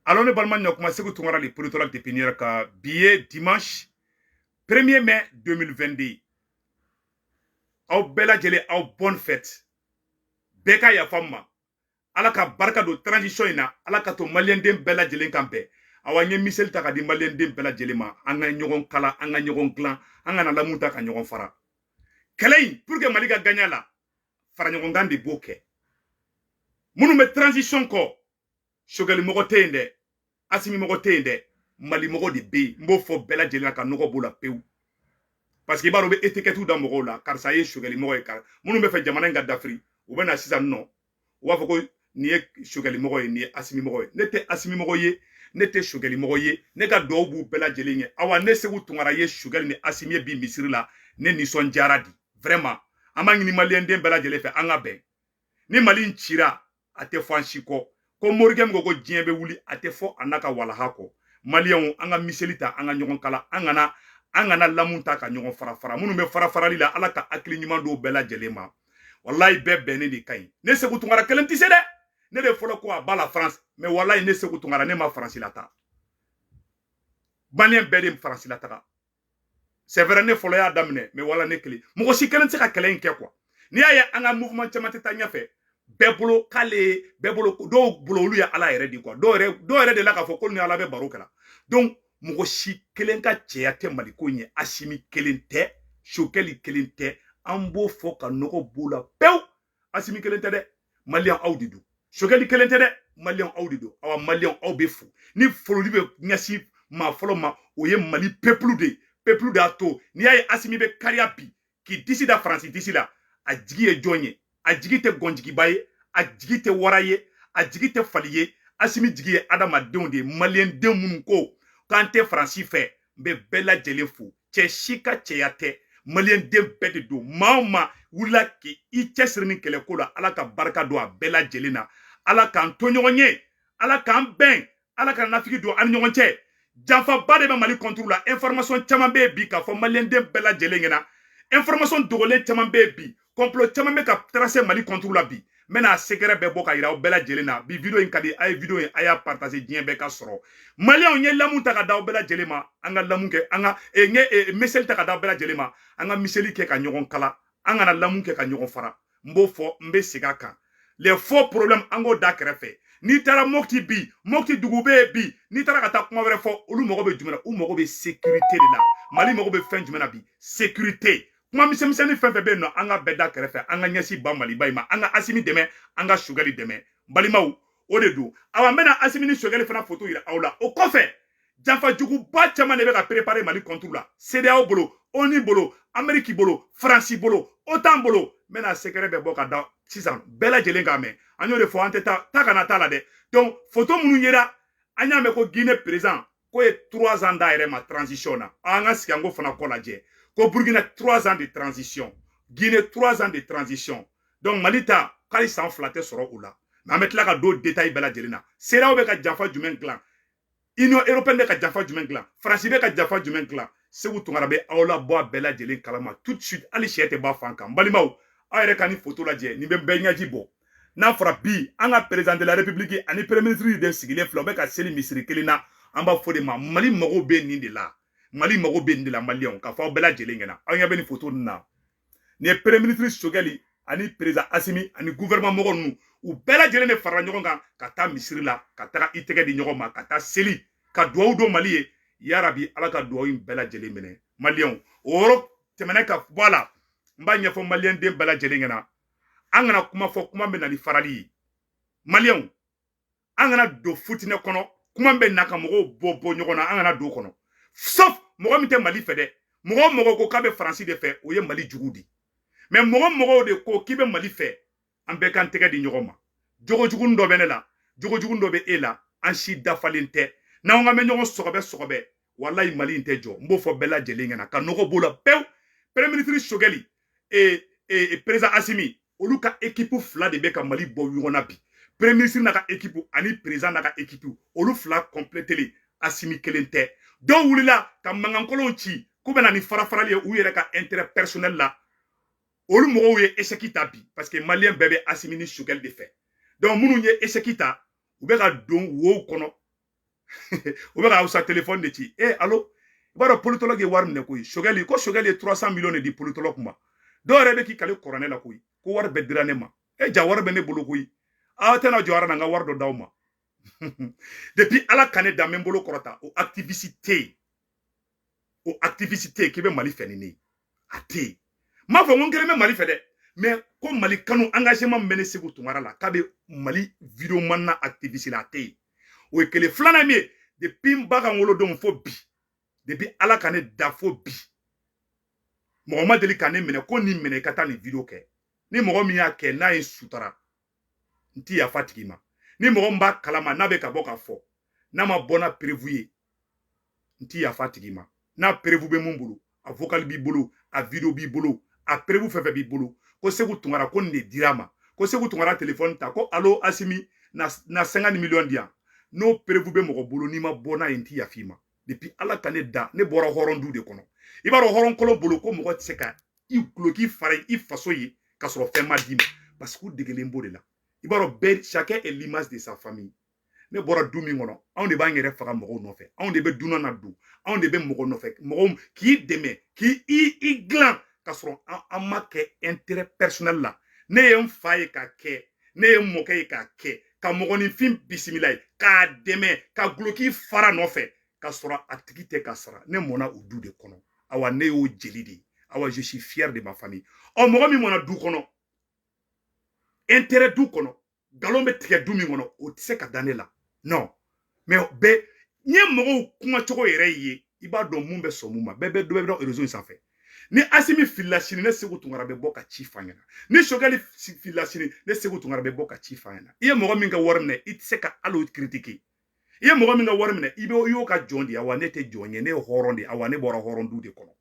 Alors, ne balma n'a commencé que tout les politologues de Pinière ka billet dimanche 1er mai 2022. Aw bella jele aw bonne fête. Beka ya famma. Ala ka barka do transition ina, ala ka to malien den bella jele kampe. Awa nye misel ta ka di malien den bella jele ma, anga nyogon kala, anga nyogon clan, anga na lamuta ka nyogon fara. Kelein pour que Mali ga gagner la, fara nyogon gandi boke. Munu me transition ko. Shogali mogo teinde. Asimi mogo teinde. Mali mogo di be. Mbo fo bella jele ka nogo bola peu. Parce que baro be étiquette da mogo la car ça y est shogali mogo e kar. Munu be fe jamana nga d'Afrique. Ou ben na sisa non. Ou va foko ni e shogali mogo e ni asimi mogo e. Nete asimi mogo ye, nete shogali mogo ye, ne ka do bu bella jele nye. Awa ne se wu tungara ye shogali ni asimi bi misiri la ne ni son jaradi. Vraiment. Ama ngini malien den bella jele fe anga ben. Ni Mali nchira ate fo anshiko. Ko morgem go djembe wuli ate fo anaka wala hako. Malien anga miselita anga nyogon kala angana lamunta ka nyogon fara munu me fara lila ala ka akli nyuma do bela jelema. Wallahi be bene di kay. Ne se kutungara kelem tise de. Ne de folo ko bala France, mais wallahi ne se kutungara ne ma France lata. Malien be de France lata. C'est vrai ne folo ya damne, mais wala ne kli. Mo si kelem se ka kelen ke quoi. Ni aya anga mouvement chamate tanya fe. Bebolo kale bebolo do bolo lu ya ala yere di quoi do yere de la ka fo ko ni ala be baro kala donc mugo si kelen ka cheya te Mali ko nye asimi kelen te shokeli kelen te ambo fo ka nogo bula pew asimi kelen te de Malien audido shokeli kelen te de Malien audido awa Malien au be fou ni folo libe nyasi ma folo ma oye Mali peuple da to ni ay asimi be kariapi ki d'ici da France d'ici là a jigi e jonye a jigi te gonjigi baye a jigi te waraye a jigi te faliye asimi jigi ye adamadenw de malien den munun ko kan te franci fe be bella jele fo che shika che yate malien den bede do mama wula ki I chesrini kele ko la ala ka barka do a bella jele na ala kan to nyonye ala kan ben ala kan nafiki do an nyonche janfa ba de Mali contrôle la information chama be bi ka fo malien den bella jele ngena information dogolen chama be bi complot chama be ka tracer Mali contre la bi mena secret be boka ira o bela jelena bi video in kadi ay video in aya partager dien be ka soro Malien on ye lamun ta ka da o bela jelema anga lamun ke anga mesel ta ka da o bela jelema anga miseli ke ka nyogon kala anga na lamun ke ka nyogon fara mbo fo mbe siga kan les faux problèmes ango da krefe ni tara mokti dugube bi ni tara ka ta kuma were fo olu mogo be jumena u mogo be sécurité de la Mali mogo be fen jumena bi sécurité kuma miseni fenfe be no anga beda kerefe anga nyesi ba Mali bayima anga asimi deme anga sugali deme balimaw o de do awa mena asimi ni sugali fana photo ira awla o kofe janfa jugu ba chama ne be ka préparer Mali contre la CEDEAO bolo ONU bolo Amérique bolo France bolo OTAN bolo mena secret be boka da sisan bela jelenga me anyo de fo anteta takana tala de donc photo munu yera anya me ko Guinée président ko e 3 ans da ma transition na anga sikango fana ko la je ko Burkina 3 ans de transition Guinée 3 ans de transition donc Malita kali san flatte soro oula na metla ka do détail bela jelena sera be ka janfa jumen clan Union européenne be ka janfa jumen clan France be ka janfa jumen clan segu tungara be awla bo bela jelen kalama tout de suite ali chete ba fanka balimaw ayre kani photo la je ni be benyaji bo na fora bi anga président de la république ani premier ministre de sigile flo be ka seli misiri kelina amba fode ma Mali mago be ni de la Mali mago be ni la Malien ka fa bela jelen ngena anya be ni photo na ne premier ministre Sogeli ani président Assimi ani gouvernement mogo nu u bela jelen ne fara nyogon ka ta misiri la ka ta itege di nyogon ma ka ta seli ka duwa do Mali ya rabi ala ka duwa in bela jelen mene Malien oro temene ka voilà mba nya fo Malien den bela jelen ngena angana kuma fo kuma be na ni farali Malien angana do futine kono kuma be naka mogo bobo nyogona angana do kono sauf mogo mi te Mali fede mogo ko kabe France de fe o ye Mali jugudi mais mogo de ko kibe Mali fe ambe kan tege di nyogoma jogo jugun do benela jogo jugun do be ela an shi dafalente na nga me nyogo sogobe wallahi Mali inte jo mbo fo bela jelengena ka nogo bola pew premier ministre Sogeli et président Assimi oluka équipe fla de be ka Mali bo yona bi premier ministre naka équipe ani président naka équipe olu fla compléter Assimi kelente do wulila ka mangankolo ci ko bena ni farali u yere ka intérêt personnel la olu mogo ye échecita bi parce que Malien bébé Assimi ni Sogeli de fait donc munu ye échecita u be ka don wo kono o bɛ ka sa téléphone de ci allo i b'a dɔn politologue ye wari minɛ koyi Choguel ko Choguel ye 300 millions de di politologue ma dɔw yɛrɛ bɛ k'i kale kuranɛ la koyi ko wari bɛɛ dira ne ma ja wari bɛ ne bolo koyi aw tɛna jɔ ara na n ka wari dɔ d'aw ma depuis ala ka ne dan bɛ n bolo kɔrɔta o activité k'i bɛ Mali fɛ ni ne a tɛ yen m'a fɔ n ko n kelen bɛ Mali fɛ dɛ mais ko Mali kanu engagement min bɛ ne Segu Tunkara la k'a bɛ Mali vidéo man na activiste la a tɛ yen o ye kelen filanan min ye depuis n ba ka n wolodon fo bi depuis ala ka ne da fo bi mɔgɔ ma deli ka ne minɛ ko nin minɛ i ka taa nin vidéo kɛ ni mɔgɔ min y'a kɛ n'a ye sutara n ti yafa tigi ma ni mɔgɔ min b'a kalama n'a bɛ ka bɔ ka fɔ n'a ma bɔ na prévu ye n ti yafa tigi ma n'a prévu bɛ mun bolo a vocal b'i bolo a vidéo b'i bolo a prévu fɛn fɛn b'i bolo ko Segu Tunkara ko nin de dira ma ko Segu Tunkara téléphone ta ko allo Asimi na 50 millions di yan n'o prévu bɛ mɔgɔ bolo n'i ma bɔ n'a ye n ti yafa i ma depuis ala ka ne da ne bɔra hɔrɔn du de kɔnɔ i b'a dɔn hɔrɔn kɔlɔ bolo ko mɔgɔ tɛ se ka i guloki fara i faso ye ka sɔrɔ fɛn ma d'i ma parce que u degelen b'o de la i b'a dɔn bɛɛ chacun est l'image de sa famille ne bɔra du min kɔnɔ anw de b'an yɛrɛ faga mɔgɔw nɔfɛ anw de bɛ dunan na du anw de bɛ mɔgɔ nɔfɛ mɔgɔw k'i dɛmɛ k'i dilan ka sɔrɔ an ma kɛ intérêt personnel la ne ye n fa ye k'a kɛ ne ye n mɔkɛ ye k'a kɛ ka mɔgɔninfin bisimila ye k'a dɛmɛ ka guloki fara nɔfɛ ka sɔrɔ a tigi tɛ ka sara ne mɔna o du de kɔnɔ awa ne y'o jeli de ye awa je suis fier de ma famille mɔgɔ min mɔna du kɔnɔ intérêt du kɔnɔ galon bɛ tigɛ du min kɔnɔ o tɛ se ka da ne la non mais bɛɛ n ye mɔgɔw kuma cogo yɛrɛ ye i b'a dɔn mun bɛ sɔn mun ma bɛɛ bɛ dɔn réseau in sanfɛ ni Asimi filila sini ne Segu Tunkara bɛ bɔ ka ci f'a ɲɛna ni Choguel filila sini ne Segu Tunkara bɛ bɔ ka ci f'a ɲɛna i ye mɔgɔ min ka wari minɛ i tɛ se ka hali o critiquer i ye mɔgɔ min ka wari minɛ i y'o ka jɔn de ye awa ne tɛ jɔn ye ne ye hɔrɔn de ye awa ne bɔra hɔrɔn du de kɔnɔ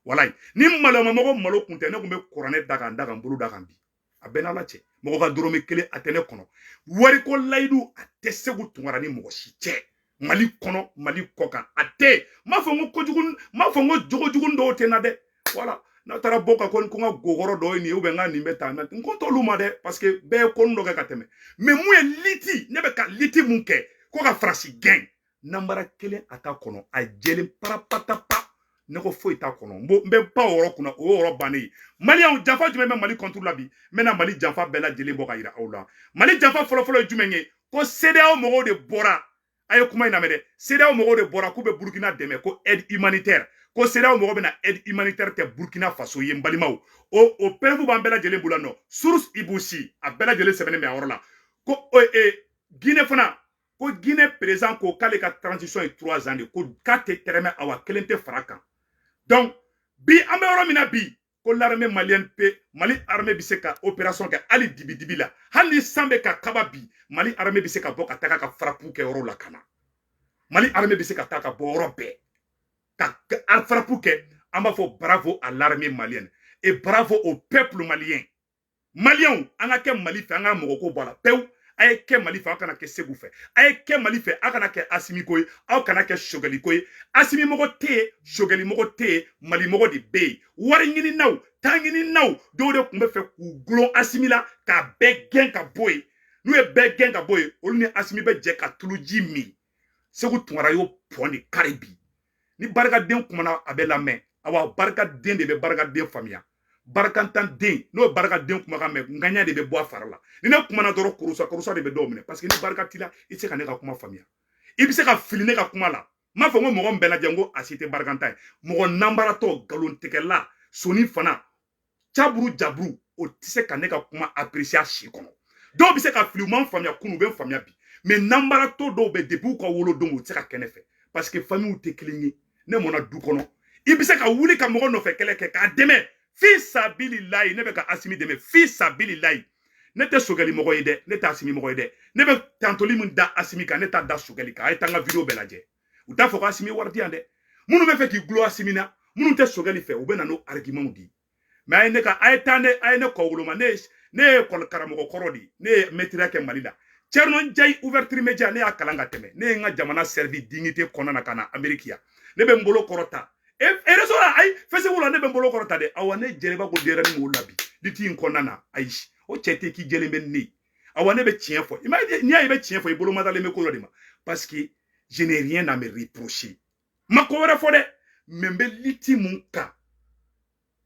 walayi ni malomamɔgɔ malo kun tɛ ne kun bɛ kuranɛ da kan bolo da kan bi a bɛɛ n'ala cɛ mɔgɔ ka dɔrɔmɛ kelen a tɛ ne kɔnɔ wariko layidu a tɛ Segu Tunkara ni mɔgɔ si cɛ Mali kɔnɔ Mali kɔ kan a tɛ m'a fɔ n ko kojugu m'a fɔ n ko jogojugu dɔw tɛ na dɛ voilà n'a taara bɔ ka ko n ka gogɔrɔ dɔ ye nin ye n ka nin bɛ taa n ko t'olu ma dɛ parce que bɛɛ ye kɔni dɔ kɛ ka tɛmɛ mais mun ye liti ne bɛ ka liti mun kɛ ko ka farasi gɛn nambara kelen a t'a kɔnɔ a jɛlen parapatapa ne ko foyi t'a kɔnɔ n bɛ pan o yɔrɔ kunna o ye yɔrɔ bannen ye maliyɛnw janfa jumɛn bɛ Mali contre la bi n bɛna Mali janfa bɛɛ lajɛlen bɔ ka yira aw la Mali janfa fɔlɔfɔlɔ ye jumɛn ye ko CEDEAO mɔgɔw de bɔra a ye kuma in lamɛn dɛ CEDEAO mɔgɔw de bɔra k'u bɛ Burkina dɛmɛ ko aide humanitaire ko CEDEAO mɔgɔw bɛna aide humanitaire kɛ Burkina Faso ye n balimaw o PNF b'an bɛɛ lajɛlen bolo nɔ source Ibouchi a bɛɛ lajɛlen sɛbɛnnen bɛ a yɔrɔ la ko Guinée fana ko Guinée président ko k'ale ka transition ye 3 ans de ko k'a tɛ tɛrɛmɛ awa kelen tɛ fara kan donc bi an bɛ yɔrɔ min na bi ko l'armée malienne Mali armée bɛ se ka opération kɛ hali dibi la hali ni san bɛ ka kaba bi Mali armée bɛ se ka bɔ ka taga ka frappe kɛ yɔrɔ la ka na Mali armée bɛ se ka taa ka bɔ yɔrɔ bɛɛ ka frappe kɛ an b'a fɔ bravo à l'armée malienne et bravo au peuple malien maliyɛnw an ka kɛ Mali fɛ an ka mɔgɔ ko bɔ a la pewu a ye kɛ Mali fɛ aw kana kɛ Segu fɛ a ye kɛ Mali fɛ aw kana kɛ Asimi ko ye aw kana kɛ Choguel ko ye Asimi mɔgɔ tɛ yen Choguel mɔgɔ tɛ yen Mali mɔgɔ de bɛ yen wari ɲininaw tan ɲininaw dɔw de tun bɛ fɛ k'u gulon Asimi la k'a bɛɛ gɛn ka bɔ yen n'u ye bɛɛ gɛn ka bɔ yen olu ni Asimi bɛ jɛ ka tuluji min Segu Tunkara y'o pɔn de kari bi ni barikaden kumana a bɛ lamɛn awa barikaden de bɛ barikaden faamuya barakantan den n'o barikaden kumakan mɛn ŋaɲa de bɛ bɔ a fara la ni ne kumana dɔrɔn kurusa de bɛ dɔw minɛ parce que ni barika t'i la i tɛ se ka ne ka kuma faamuya i bɛ se ka fili ne ka kuma la m'a fɔ n ko mɔgɔ min bɛɛ lajɛ n ko a si tɛ barakantan ye mɔgɔ nanbaratɔ nkalontigɛla soni fana caburu jaburu o tɛ se ka ne ka kuma apprécier a si kɔnɔ dɔw bɛ se ka fili u m'an faamuya kunu u bɛ n faamuya bi mais nanbaratɔ dɔw bɛ depuis u ka wolodon u tɛ se ka kɛ ne fɛ parce que famille tɛ kelen ye ne mɔna du kɔnɔ i bɛ se ka wuli ka mɔgɔ nɔfɛ kɛlɛ kɛ k'a dɛmɛ fi sabilillahi ne bɛ ka Asimi dɛmɛ fi sabilillahi ne tɛ Choguel mɔgɔ ye dɛ ne tɛ Asimi mɔgɔ ye dɛ ne bɛ tantoli min da Asimi kan ne t'a da Choguel kan a ye taa n ka vidéo bɛɛ lajɛ u t'a fɔ ko Asimi wari di yan dɛ minnu bɛ fɛ k'i gulon Asimi na minnu tɛ Choguel fɛ u bɛ na n'o argument di mais a ye ne kɔ woloma ne ye école karamɔgɔ kɔrɔ de ne ye maîtrise kɛ Mali la Thierno Ndiaye ouverture média ne y'a kalan ka tɛmɛ ne ye n ka jamana servi dignité kɔnɔna na ka na Amérique yan ne bɛ n bolo kɔrɔta réseau la ayi Facebook la ne bɛ n bolo kɔrɔta dɛ awa ne jɛnɛba ko denyɛrɛnin m'o la bi liti in kɔnɔna na ayi o cɛ tɛ k'i jɛlen bɛ ne awa ne bɛ tiɲɛ fɔ n'i y'a ye i bɛ tiɲɛ fɔ i bolo madalen bɛ ko dɔ de ma parce que je n'ai rien à me reprocher. Ma ko wɛrɛ fɔ dɛ mais n bɛ liti mun kan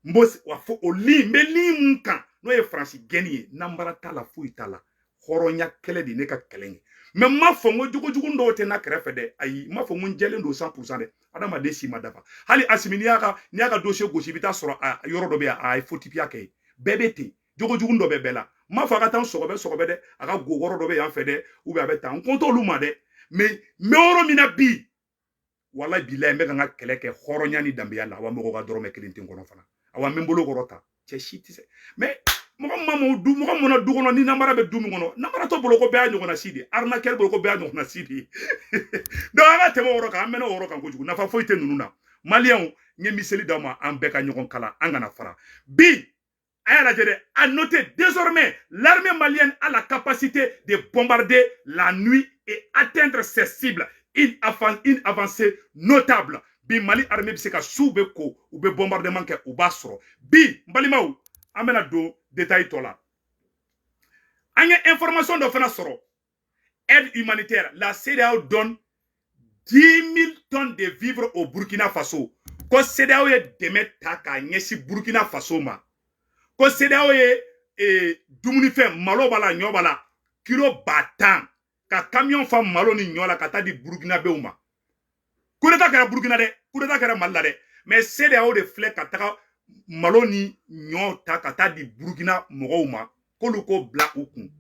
n b'o wa fɔ o li n bɛ li mun kan n'o ye faransi gɛnni ye nanbara t'a la foyi t'a la hɔrɔnya kɛlɛ de ne ka kɛlɛ ye mais n m'a fɔ n ko jugujugu dɔw tɛ n'a kɛrɛfɛ dɛ ayi n m'a fɔ n ko n jɛlen don 100% dɛ adamaden si ma dafa hali Asimi n'i y'a ka dossier gosi i bɛ taa sɔrɔ a yɔrɔ dɔ bɛ yen a ye fotipiya kɛ bɛɛ bɛ ten jugujugu dɔ bɛ bɛɛ la n m'a fɔ a ka taa sɔgɔbɛ dɛ a ka gokɔrɔ dɔ bɛ yan fɛ dɛ ou bien a bɛ taa n kɔntɛ olu ma dɛ mais yɔrɔ min na bi walayi bilayi n bɛ ka n ka kɛlɛ kɛ hɔrɔnya ni danbeya la awa mɔgɔ ka dɔrɔmɛ kelen tɛ n kɔnɔ fana awa n bɛ n bolo kɔrɔ ta cɛ si tɛ se mais mɔgɔ mana du kɔnɔ ni namara bɛ du min kɔnɔ namara tɔ bolo ko bɛɛ y'a ɲɔgɔnna si de arnaqueur bolo ko bɛɛ y'a ɲɔgɔnna si de donc an ka tɛmɛ o yɔrɔ kan an mɛnna o yɔrɔ kan kojugu nafa foyi tɛ ninnu na maliyɛnw n ye miseli d'aw ma an bɛɛ ka ɲɔgɔn kala an kana fara bi a y'a lajɛ dɛ à noter désormais l'armée malienne a la capacité de bombarder la nuit et atteindre ses cibles une avancée notable bi Mali armée bɛ se ka su bɛ ko u bɛ bombardement kɛ u b'a sɔrɔ bi n balimaw an bɛna don détail tɔ la an ye information dɔ fana sɔrɔ aide humanitaire la CEDEAO donne 10 000 tonnes de vivres au Burkina Faso ko CEDEAO ye dɛmɛ ta k'a ɲɛsin Burkina Faso ma ko CEDEAO ye dumunifɛn malo b'a la ɲɔ b'a la kilo 10,000 ka camion fa malo ni ɲɔ la ka taa di Burkinabɛw ma coup d'état kɛra Burkina dɛ coup d'état kɛra Mali la dɛ mais CEDEAO de filɛ ka taga malo ni ɲɔ ta ka taa di Burkina mɔgɔw ma k'olu ko bila u kun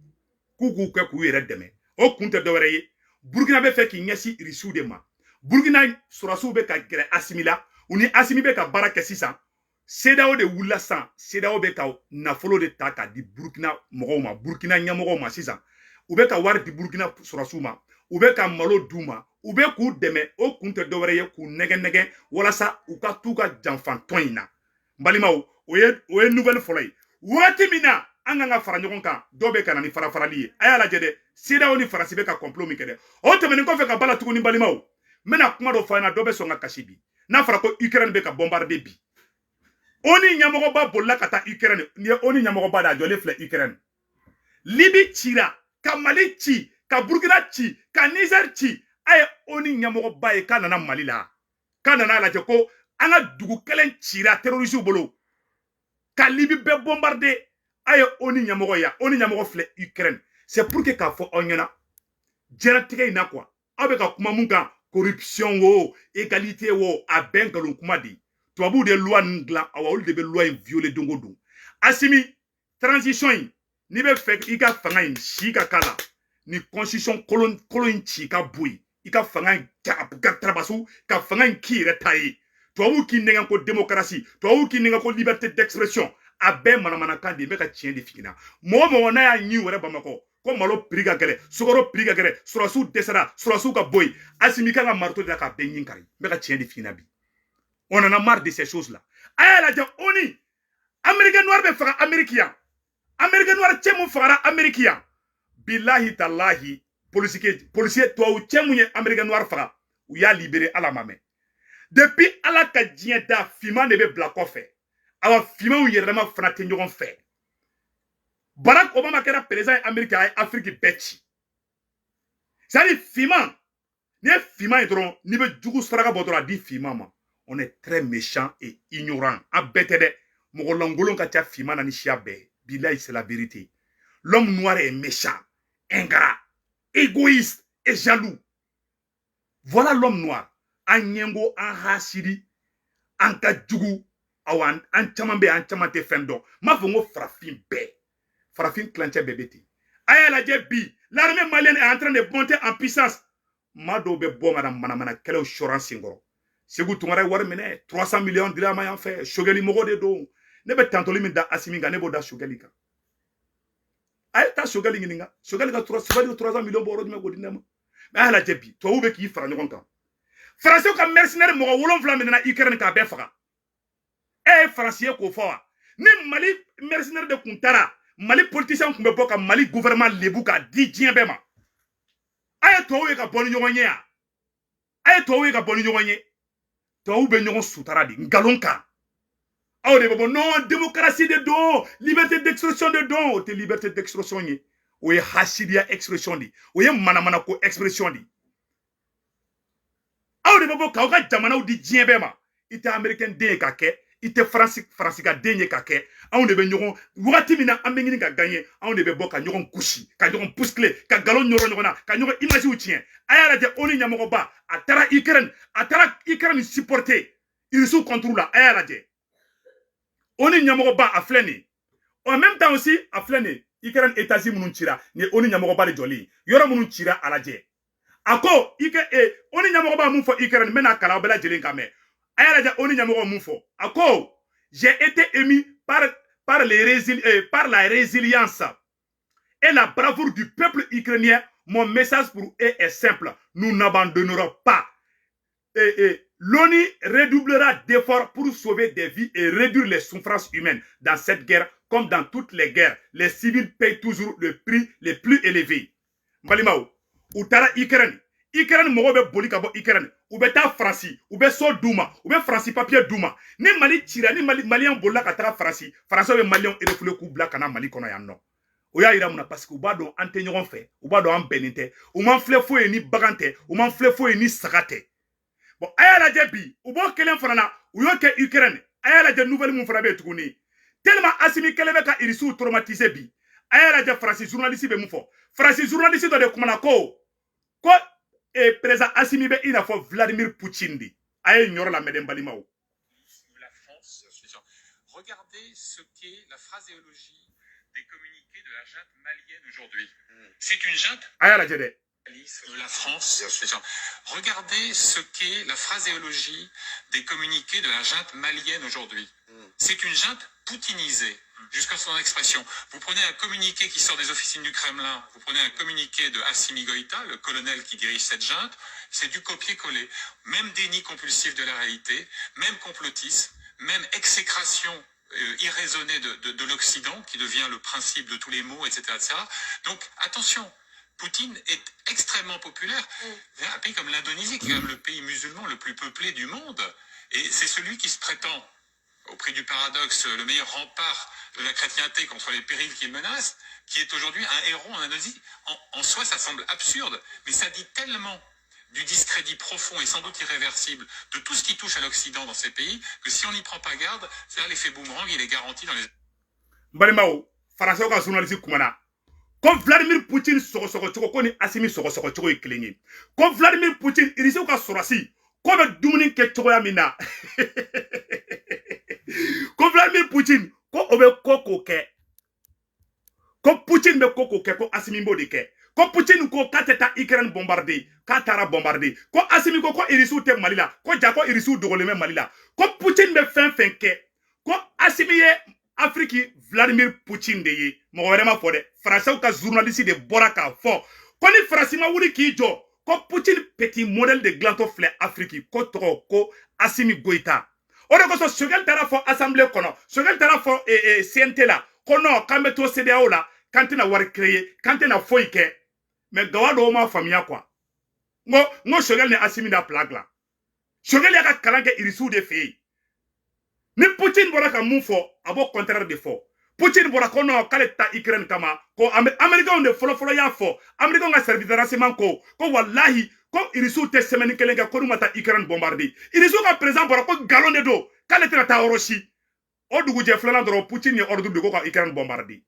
k'u k'u kɛ k'u yɛrɛ dɛmɛ o kun tɛ dɔwɛrɛ ye Burkina bɛ fɛ k'i ɲɛsin Irisiw de ma Burkina sɔrɔsiw bɛ ka gɛrɛ Asimi la u ni Asimi bɛ ka baara kɛ sisan CEDEAO de wulila sisan CEDEAO bɛ ka nafolo de ta ka di Burkina mɔgɔw ma Burkina ɲɛmɔgɔw ma sisan u bɛ ka wari di Burkina sɔrɔsiw ma u bɛ ka malo d'u ma u bɛ k'u dɛmɛ o kun tɛ dɔwɛrɛ ye k'u nɛgɛ walasa u ka t'u ka janfantɔn in na n balimaw o ye nouvelle fɔlɔ ye waati min na an kan ka fara ɲɔgɔn kan dɔw bɛ ka na ni farafarali ye a y'a lajɛ dɛ CEDEAO ni Faransi bɛ ka complot min kɛ dɛ o tɛmɛnen kɔfɛ ka bala tuguni balimaw n bɛna kuma dɔ fɔ a ɲɛna dɔw bɛ sɔn ka kasi bi n'a fɔra ko Ukraine bɛ ka bombarder bi ONU ɲɛmɔgɔba bolila ka taa Ukraine ni ye ONU ɲɛmɔgɔba de a jɔlen filɛ Ukraine Libi cira ka Mali ci ka Burkina ci ka Niger ci a ye ONU ɲɛmɔgɔba ye k'a nana Mali la k'a nana lajɛ ko an ka dugu kelen cira terroriste bolo ka Libi bɛɛ bombarder a ye ONU ɲɛmɔgɔ ya ONU ɲɛmɔgɔ filɛ Ukraine c'est pour que k'a fɔ aw ɲɛna diɲɛlatigɛ in na quoi aw bɛ ka kuma mun kan corruption wo égalité wo a bɛɛ nkalon kuma de tubabuw de loi nin dilan awa olu de bɛ loi in violer don o don Asimi transition in n'i bɛ fɛ i ka fanga in si ka k'a la ni constitution kolon in ci ka bɔ yen i ka fanga in ka tarabasu ka fanga in k'i yɛrɛ ta ye tubabuw k'i nɛgɛn ko démocratie tubabuw k'i nɛgɛn ko liberté d'expression a bɛɛ manamanakan de n bɛ ka tiɲɛ de f'i ɲɛna mɔgɔ mɔgɔ n'a y'a ɲi wɛrɛ Bamakɔ ko malo prix ka gɛlɛn sukaro prix ka gɛlɛn sɔrɔsiw dɛsɛra sɔrɔsiw ka bɔ yen Asimi kan ka marteau de la k'a bɛɛ ɲin kari n bɛ ka tiɲɛ de f'i ɲɛna bi on en a marre de ces choses là a y'a lajɛ ONU Amérique noire bɛ faga Amérique yan Amérique noire cɛ mun fagara Amérique yan bilahi talahi policier tubabu cɛ mun ye Amérique noire faga u y'a libéré ala ma mɛn depuis ala ka diɲɛ da finman de bɛ bila kɔfɛ awa finmanw yɛrɛma fana tɛ ɲɔgɔn fɛ Barack Obama kɛra président ye Amérique a ye Afrique bɛɛ ci c'est à dire finman n'i ye finman ye dɔrɔn n'i bɛ jugu saraka bɔ dɔrɔn a di finman ma on est très méchant et ignorant a bɛɛ tɛ dɛ mɔgɔ lankolon ka ca finman na ni siya bɛɛ bilahi c'est la vérité l'homme noir est méchant ingrat égoïste et jaloux voilà l'homme noir an ɲɛngo an hasidi an ka jugu awa an caman bɛ an caman tɛ fɛn dɔn m'a fɔ n ko farafin bɛɛ farafin kilancɛ bɛɛ bɛ ten a y'a lajɛ bi l'armée malienne est en train de monter en puissance maa dɔw bɛ bɔ ka na manamana kɛlɛw sɔrɔ sen kɔrɔ Segu Tunkara wari minɛ 300 millions dira ma yan fɛ Sogɛli mɔgɔ de don ne bɛ tantoli min da Asimi kan ne b'o da Sogɛli kan a ye taa Sogɛli ɲininka Sogɛli ka 300 millions bɔ yɔrɔ jumɛn k'o di ne ma mais a y'a lajɛ bi tubabuw bɛ k'i fara ɲɔgɔn kan Faransiw ka mercenaire mɔgɔ 7 minɛna Ukraine k'a bɛɛ faga e ye Faransi ye k'o fɔ wa ni Mali mercenaire de kun taara Mali politicien kun bɛ bɔ ka Mali gouvernement lebu k'a di diɲɛ bɛɛ ma a ye tubabuw ye ka bɔ ni ɲɔgɔn ye yan a ye tubabuw ye ka bɔ ni ɲɔgɔn ye tubabuw bɛ ɲɔgɔn sutara de nkalon kan aw de bɛ bɔ non démocratie de don liberté d'expression de don o tɛ liberté d'expression ye o ye hasidiya expression de o ye manamana ko expression de de bɔ k'aw ka jamanaw di diɲɛ bɛɛ ma i tɛ américain den ye ka kɛ i tɛ faransi ka den ye ka kɛ anw de bɛ ɲɔgɔn wagati min na an bɛ ɲini ka gagner anw de bɛ bɔ ka ɲɔgɔn gosi ka ɲɔgɔn puskile ka galon ɲɔrɔ ɲɔgɔn na ka ɲɔgɔn imagew tiɲɛ a y'a lajɛ ONU ɲɛmɔgɔba a taara Ukraine supporter Irisiw contre la a y'a lajɛ ONU ɲɛmɔgɔba a filɛ nin en même temps aussi a filɛ nin Ukraine États-Unis minnu cira ni ONU ɲɛmɔgɔba de jɔlen yɔrɔ minnu cira a lajɛ a ko ONU ɲɛmɔgɔba mun fɔ Ukraine n bɛna kalan aw bɛɛ lajɛlen kan mɛn a y'a lajɛ ONU ɲɛmɔgɔ mun fɔ a ko j'ai été ému par la résilience et la bravoure du peuple ukrainien. Mon message pour eux est simple. Nous n'abandonnerons pas. L'ONU redoublera d'efforts pour sauver des vies et réduire les souffrances humaines. Dans cette guerre, comme dans toutes les guerres, les civils payent toujours le prix les plus élevés. Mbalimao, Utara Ukraine. Ukraine mogo be boli ka bɔ Ukraine u bɛ taa Faransi u bɛ so d'u ma u bɛ Faransi papier d'u ma ni Mali cira ni malien bolila ka taga Faransi Faransi bɛ malien refoulé k'u bila kana Mali kɔnɔ yan nɔ o y'a yira mun na parce que u b'a dɔn an tɛ ɲɔgɔn fɛ u b'a dɔn an bɛnnen tɛ u m'an filɛ foyi ni bagan tɛ u m'an filɛ foyi ni saga tɛ bon a y'a lajɛ bi u b'o kelen fana na u y'o kɛ Ukraine a y'a lajɛ nouvelle mun fana bɛ yen tuguni tellement Assimi kɛlen bɛ ka Irisiw traumatiser bi a y'a lajɛ Faransi journaliste bɛ mun fɔ Faransi journaliste dɔ de kumana ko président Assimi be ina fɔ Vladimir Poutine di aye ñoro la meden balimao la France. Regardez ce qu'est la phraséologie des communiqués de la junte malienne aujourd'hui. C'est une junte aya la jede de la France. Regardez ce qu'est la phraséologie des communiqués de la junte malienne aujourd'hui. C'est une junte poutinisée, jusqu'à son expression. Vous prenez un communiqué qui sort des officines du Kremlin, vous prenez un communiqué de Assimi Goïta, le colonel qui dirige cette junte, c'est du copier-coller. Même déni compulsif de la réalité, même complotisme, même exécration irraisonnée de l'Occident, qui devient le principe de tous les maux, etc. etc. Donc, attention, Poutine est extrêmement populaire. Un pays comme l'Indonésie, qui est quand même le pays musulman le plus peuplé du monde, et c'est celui qui se prétend, au prix du paradoxe, le meilleur rempart de la chrétienté contre les périls qu'il menace, qui est aujourd'hui un héros en Indonésie. En soi, ça semble absurde, mais ça dit tellement du discrédit profond et sans doute irréversible de tout ce qui touche à l'Occident dans ces pays, que si on n'y prend pas garde, c'est l'effet boomerang, il est garanti dans les... Balimao, Français ka journaliste kumana. Ko Vladimir Poutine sogo ko ni Assimi sogo e kelen ye. Ko Vladimir Poutine Irisiw ka sorasi ko bɛ dumuni kɛ cogoya min na. Ko Vladimir Poutine ko o bɛ ko kɛ. Ko Poutine bɛ ko kɛ ko Assimi b'o de kɛ. Ko Poutine ko k'a tɛ taa Ukraine bombarder k'a taara bombarder. Ko Assimi ko Irisiw tɛ Mali la. Ko ja ko Irisiw dogolen bɛ Mali la. Ko Poutine bɛ fɛn fɛn kɛ. Ko Assimi ye Afrique Vladimir Poutine de ye. Mɔgɔ wɛrɛ ma fɔ dɛ. Français ka journaliste de bɔra k'a fɔ. Ko ni Faransi ma wuli k'i jɔ. Ko Poutine petit modèle de glanto filɛ Afrique. Ko tɔgɔ ko Assimi Goïta. O de kosɔn Choguel taara fɔ assemblée kɔnɔ. Choguel taara fɔ CNT la. Ko non k'an bɛ to CEDEAO la. K'an tɛna wari créer. K'an tɛna foyi kɛ. Mais gawa dɔw ma faamuya quoi. Ngo Choguel ni Assimi da plaque la. Choguel y'a ka kalan kɛ Irisiw de fɛ yen. Ni Poutine bɔra ka mun fɔ a b'o contraire de fɔ. Poutine bɔra ko non k'ale ta Ukraine kama ko Américains de fɔlɔ y'a fɔ. Américains ka service de renseignement ko wallahi ko Irisiw tɛ semaine kelen kɛ ko n'u ma taa Ukraine bombarder. Irisiw ka président bɔra ko galon de don k'ale tɛna taa yɔrɔ si. O dugujɛ filanan dɔrɔn Poutine ye ordre de ko ka Ukraine bombarder.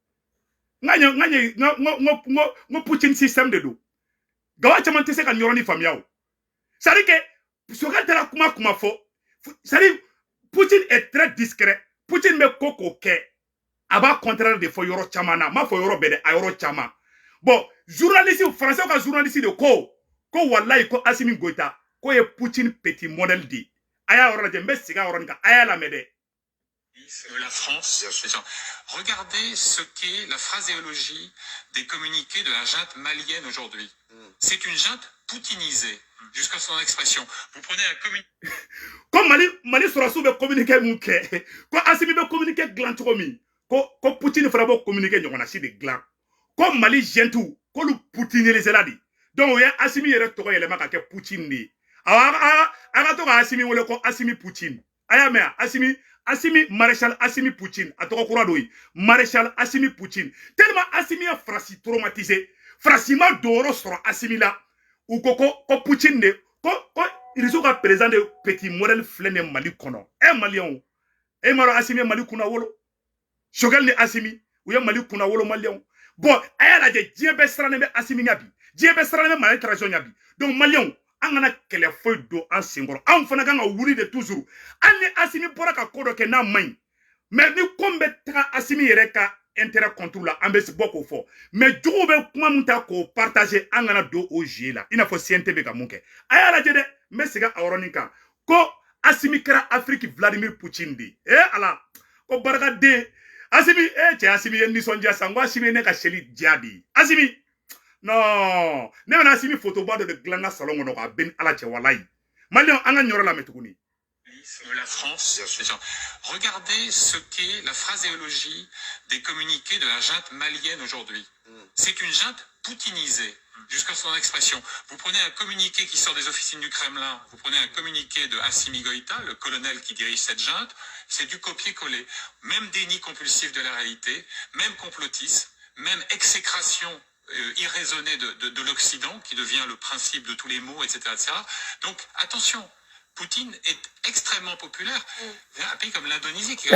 Ngo Poutine système de do. Gawa caman tɛ se ka ɲɔrɔni faamuya o. C'est à dire que Choguel taara kuma fɔ. C'est à dire Poutine est très discret. Poutine bɛ ko kɛ. A b'a contraire de fɔ yɔrɔ caman na. M'a fɔ yɔrɔ bɛɛ dɛ, a yɔrɔ caman. Bon, journaliste français ka journaliste de ko wallahi ko Assimi Goïta ko ye Poutine petit modèle de. A y'a yɔrɔ lajɛ, n bɛ segin a yɔrɔnin kan. A y'a lamɛn dɛ. De la France. Regardez ce qu'est la phraséologie des communiqués de la junte malienne aujourd'hui. C'est une junte poutinisée, jusqu'à son expression. Vous prenez un communiqué... Comme Mali Sorasou veut communiquer mon cœur, comme Assimi veut communiquer gland comme Poutine fera beau communiquer ɲɔgɔn na si de gland, comme Mali gentou, comme le Poutine les éladi. Donc il y a Assimi yɛrɛ tɔgɔ yɛlɛma ka kɛ Poutine de. A ka to ka Assimi wele ko Assimi Poutine. A y'a mɛn Assimi Maréchal Assimi Poutine a tɔgɔ kura dɔ ye Maréchal Assimi Poutine. Tellement Assimi a Faransi traumatisé. Faransi ma dɔyɔrɔ sɔrɔ Assimi la. U ko Poutine de ko ils ont un président de petit modèle flène Mali kono e malien e maro Assimi Mali kuna wolo Choguel ni Assimi ou Mali kuna wolo malien bon ayala je diebe strane be Assimi ngabi diebe strane be Mali tradition ngabi donc malien an kana kɛlɛ foyi don an senkɔrɔ an fana kan ka wuli de toujours an ni Assimi bɔra ka ko dɔ kɛ n'a man ɲi mais ni ko bɛ taga Assimi yɛrɛ ka intérêt contre la an bɛ bɔ k'o fɔ mais juguw bɛ kuma min ta k'o partager an kana don o jeu la i n'a fɔ CNT bɛ ka mun kɛ a y'a lajɛ dɛ n bɛ segin a yɔrɔnin kan ko Assimi kɛra Afrique Vladimir Poutine de ala ko barikaden Assimi cɛ Assimi ye nisɔndiya san ko Assimi ye ne ka seli diya de ye Assimi non ne bɛna Assimi photo ba dɔ de dilan n ka salon kɔnɔ k'a bɛn ala cɛ walayi maliyɛnw an ka ɲɔrɔ lamɛn tuguni. De la France. Regardez ce qu'est la phraséologie des communiqués de la junte malienne aujourd'hui. C'est une junte poutinisée, jusqu'à son expression. Vous prenez un communiqué qui sort des officines du Kremlin, vous prenez un communiqué de Assimi Goïta, le colonel qui dirige cette junte, c'est du copier-coller. Même déni compulsif de la réalité, même complotisme, même exécration irraisonnée de l'Occident, qui devient le principe de tous les mots, etc. etc. Donc, attention. Poutine est extrêmement populaire. Un pays comme l'Indonésie qui...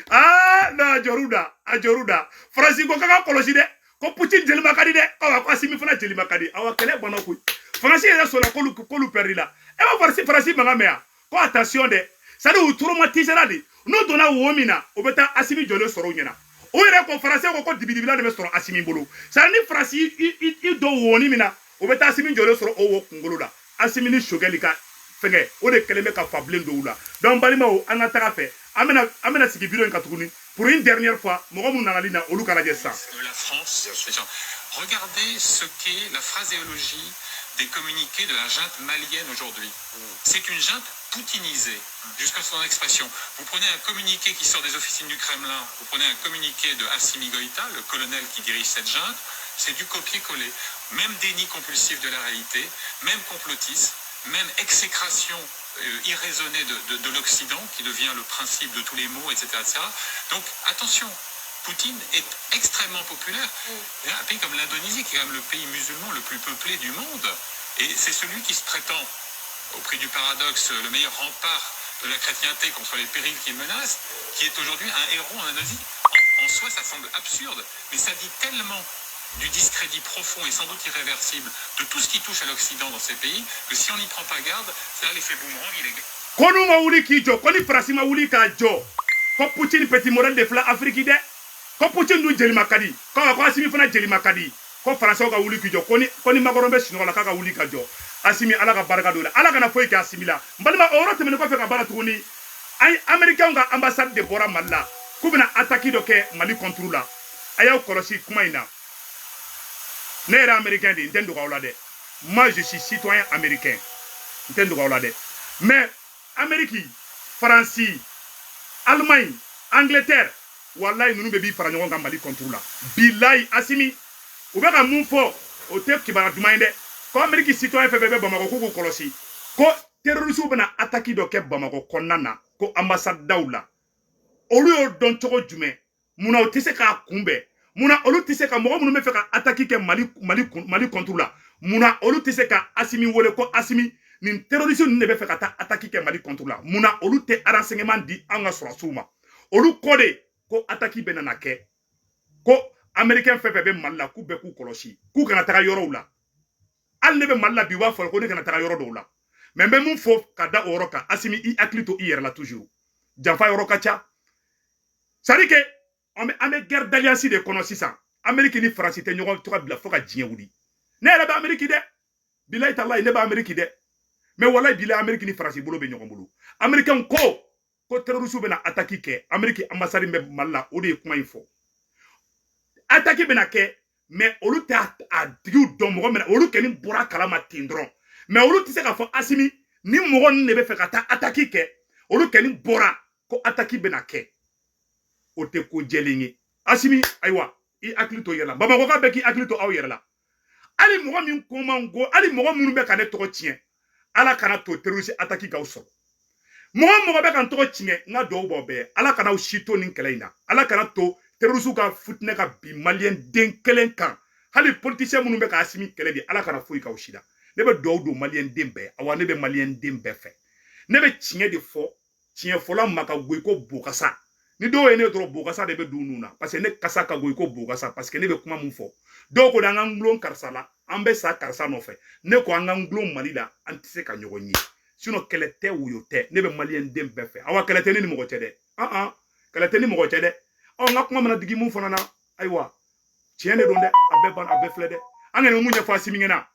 Ah, non, Joruda. Francisco kaka kolosi de. Ko Poutine jeli makadi de. Ko Assimi fana jeli makadi. Awa kele bana ko. Francis est sur la kolu perdi là. Et va Francis manga mea. Ko attention de. Ça nous traumatise là de. Nous donna womina. Obeta Assimi jole soro nyena. O yere ko Français ko dibidibila de soro Assimi bolo. Ça ni Francis il do woni mina. Obeta Assimi jole soro o wo kungolo la. Assimi ni Choguel ka fenge o de keleme ka fablen do la donc balima o an ka taga fe amena sigi video en katuguni pour une dernière fois mogo mun nangali na olu kala je sa de la France. Regardez ce qu'est la phraséologie des communiqués de la junte malienne aujourd'hui. C'est une junte poutinisée, jusqu'à son expression. Vous prenez un communiqué qui sort des officines du Kremlin, vous prenez un communiqué de Assimi Goïta, le colonel qui dirige cette junte, c'est du copier-coller. Même déni compulsif de la réalité, même complotisme, même exécration irraisonnée de l'Occident, qui devient le principe de tous les mots, etc. etc. Donc, attention, Poutine est extrêmement populaire. Un pays comme l'Indonésie, qui est quand même le pays musulman le plus peuplé du monde, et c'est celui qui se prétend, au prix du paradoxe, le meilleur rempart de la chrétienté contre les périls qu'il menace, qui est aujourd'hui un héros en Indonésie. En soi, ça semble absurde, mais ça dit tellement du discrédit profond et sans doute irréversible de tout ce qui touche à l'Occident dans ces pays, que si on n'y prend pas garde, ça a l'effet boomerang, il est... Konu mauli kijo, koni Francis mauli ka jo. Ko Poutine petit modèle de fla Afrique de. Ko Poutine du jeli makadi. Ko Assimi fana jeli makadi. Ko Français ka wuli kijo, koni magorombe sino la kaka wuli ka jo. Assimi ala ka baraka do la. Ala kana foyi ka Assimi la. Mbalima oro temene ko fe ka bara tuguni. Ay Américain ka ambassade de Bora Malla. Kubina attaque do ke Mali contre la. Ayaw kolosi kuma ina. Ne yɛrɛ américain de n tɛ dogo aw la dɛ moi je suis citoyen américain n tɛ dogo aw la dɛ mais Amérique Faransi Allemagne Angleterre wallahi ninnu bɛ b'i fara ɲɔgɔn kan Mali contre la bilayi Assimi u bɛ ka mun fɔ o tɛ kibaruya duman ye dɛ ko Amérique citoyen fɛn fɛn bɛ Bamako k'u k'u kɔlɔsi ko terroristes bɛna attaque dɔ kɛ Bamako kɔnɔna na ko ambassade daw la olu y'o dɔn cogo jumɛn munna o tɛ se k'a kunbɛn muna olu tise ka mɔgɔ minnu bɛ fɛ ka attaque kɛ Mali contre la muna olu tise ka Assimi wele ko Assimi nin terroriste ninnu de bɛ fɛ ka taa attaque kɛ Mali contre la muna olu tɛ renseignement di an ka sɔrɔsiw ma olu ko de ko attaque bɛ nana kɛ ko américain fɛn fɛn bɛ Mali la k'u bɛɛ k'u kɔlɔsi k'u kana taga yɔrɔw la hali ne bɛ Mali la bi u b'a fɔ ko ne kana taga yɔrɔ dɔw la mais n bɛ mun fɔ ka da o yɔrɔ kan Assimi i hakili to i yɛrɛ la toujours janfa yɔrɔ ka ca c'est à dire que on bɛ guerre d'alliance de kɔnɔ sisan Amérique ni Faransi tɛ ɲɔgɔn tɔgɔ bila fo ka diɲɛ wuli ne yɛrɛ bɛ Amérique dɛ bilayi talayi ne bɛ Amérique dɛ mais walayi bilayi Amérique ni Faransi bolo bɛ ɲɔgɔn bolo américain ko terroristes bɛna attaque kɛ Amérique ambassade bɛ Mali la o de ye kuma in fɔ attaque bɛna kɛ mais olu tɛ a digiw dɔn mɔgɔ min na olu kɛni bɔra kalama ten dɔrɔn mais olu tɛ se k'a fɔ Assimi ni mɔgɔ ninnu de bɛ fɛ ka taa attaque kɛ olu kɛni bɔra ko attaque bɛna kɛ o tɛ ko jɛlen ye Assimi ayiwa i hakili to i yɛrɛ la Bamako ka bɛɛ k'i hakili to aw yɛrɛ la hali mɔgɔ min ko man go hali mɔgɔ minnu bɛ ka ne tɔgɔ tiɲɛ ala kana to terroriste attaque k'aw sɔrɔ mɔgɔ bɛ ka n tɔgɔ tiɲɛ n ka dugawu b'aw bɛɛ ala kana aw si to nin kɛlɛ in na ala kana to terroriste ka futinɛ ka bin maliyɛn den kelen kan hali politicien minnu bɛ ka Assimi kɛlɛ bi ala kana foyi k'aw si la ne be do do malien dembe awa ne be malien dembe fe ne be tiɲɛ de fɔ tiɲɛ fɔla ma ka goyi ko bokasa ni do ye ne dɔrɔn bokasa de be du nuna parce que ne kasa ka goyi ko bokasa parce que ne be kuma mun fɔ do ko da an glon karsa la an be sa karsa nɔfɛ ne ko an glon mali la an tɛ se ka ɲɔgɔn ye sinon kɛlɛ tɛ wuyo tɛ ne be malien den bɛɛ fɛ awa kɛlɛ tɛ ni mɔgɔ cɛ dɛ kɛlɛ tɛ ni mɔgɔ cɛ dɛ n ka kuma mana digi mun fana na ayiwa tiɲɛ de don dɛ a bɛɛ ban a bɛɛ filɛ dɛ an ka mun ɲɛfɔ Asimi ɲɛna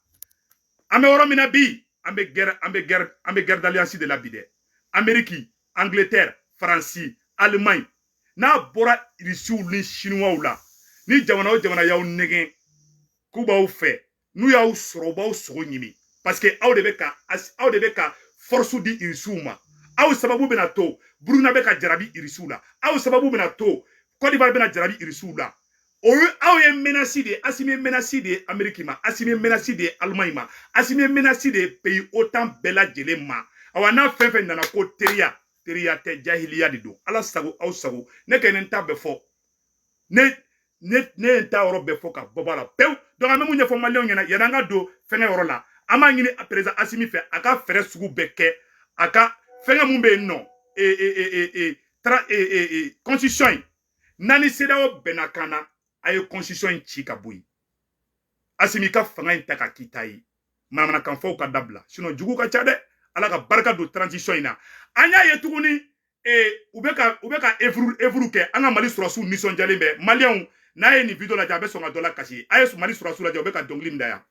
an bɛ yɔrɔ min na bi an bɛ guerre d'alliance de la bi dɛ Amérique Angleterre France Allemagne n'a bɔra Rusiw ni Chinois la ni jamana o jamana y'aw nɛgɛn k'u b'aw fɛ n'u y'aw sɔrɔ u b'aw sogo ɲimi parce que aw de bɛ ka force di Rusiw ma aw sababu bɛna to Burukina bɛ ka jarabi Rusiw la aw sababu bɛna to Côte d'Ivoire bɛna jarabi Rusiw la aw ye menace de Asimi ye menace de Amérique ma Asimi ye menace de Allemagne ma Asimi ye menace de pays OTAN bɛɛ lajɛlen ma awa n'a fɛn fɛn nana ko teriya tɛ jahiliya de don ala sago aw sago ne kɛ ne ta bɛɛ fɔ ne ye ta yɔrɔ bɛɛ fɔ ka bɔ b'a la pewu donc an bɛ mun ɲɛfɔ maliyɛnw ɲɛna yan'an ka don fɛngɛ yɔrɔ la an b'a ɲini président Asimi fɛ a ka fɛɛrɛ sugu bɛɛ kɛ a ka fɛngɛ mun bɛ yen nɔ constitution in n'ani CEDEAO bɛnna kan na a ye constitution in ci ka bɔ yen Asimi ka fanga in ta ka k'i ta ye manamanakanfɔw ka dabila sinon jugu ka ca dɛ ala ka barika don transition in na an y'a ye tuguni u bɛ ka evuru kɛ an ka Mali sɔrɔsiw nisɔndiyalen bɛ maliyɛnw n'a ye nin video lajɛ a bɛ sɔn ka dɔ la kasi a ye Mali sɔrɔsiw lajɛ u bɛ ka dɔnkili min da yan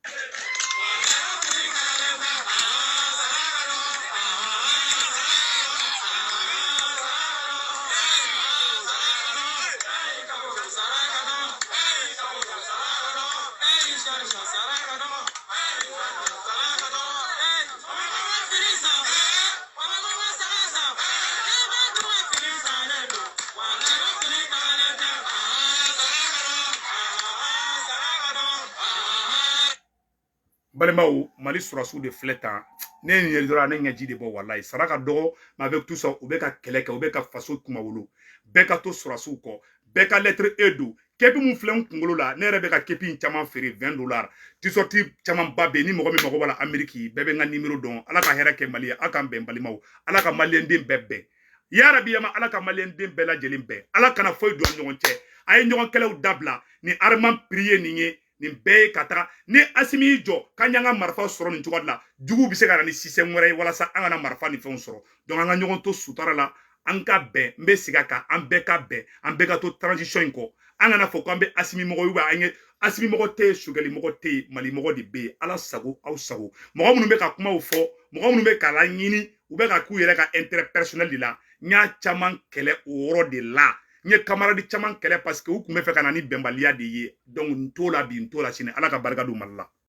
balimaw Mali sɔrɔsiw de filɛ tan ne ye nin dɔrɔn ne ɲɛji de bɔ walayi sara ka dɔgɔ mais avec tout ça u bɛ ka kɛlɛ kɛ u bɛ ka faso kumawolo bɛɛ ka to sɔrɔsiw kɔ bɛɛ ka lettre E don kepi mun filɛ n kunkolo la ne yɛrɛ bɛ ka kepi in caman feere $20 t-shirt caman ba bɛ ni mɔgɔ min mago b'a la Amérique bɛɛ bɛ n ka numéro dɔn ala ka hɛrɛ kɛ Mali ye a k'an bɛn balimaw ala ka maliyɛnden bɛɛ bɛn yarabi yama ala ka maliyɛnden bɛɛ lajɛlen bɛn ala kana foyi don an ɲɔgɔn cɛ a ye ɲɔgɔn kɛlɛw dabila ni armand prier nin ye nin bɛɛ ye ka taga ni Asimi y'i jɔ k'an y'an ka marifa sɔrɔ nin cogo de la juguw bɛ se ka na ni système wɛrɛ ye walasa an kana marifa ni fɛnw sɔrɔ donc an ka ɲɔgɔn to sutara la an ka bɛn n bɛ segin a kan an bɛɛ ka bɛn an bɛɛ ka to transition in kɔ an kana fɔ k'an bɛ Asimi mɔgɔ ye an ye Asimi mɔgɔ tɛ yen Sogɛli mɔgɔ tɛ yen Mali mɔgɔ de bɛ yen ala sago aw sago mɔgɔ minnu bɛ ka kumaw fɔ mɔgɔ minnu bɛ k'a laɲini u bɛ ka k'u yɛrɛ ka intérêt personnel de la n y'a caman kɛlɛ o yɔrɔ de la n ye camarade caman kɛlɛ parce que u tun bɛ fɛ ka na ni bɛnbaliya de ye donc n t'o la bi n t'o la sini ala ka barika don Mali la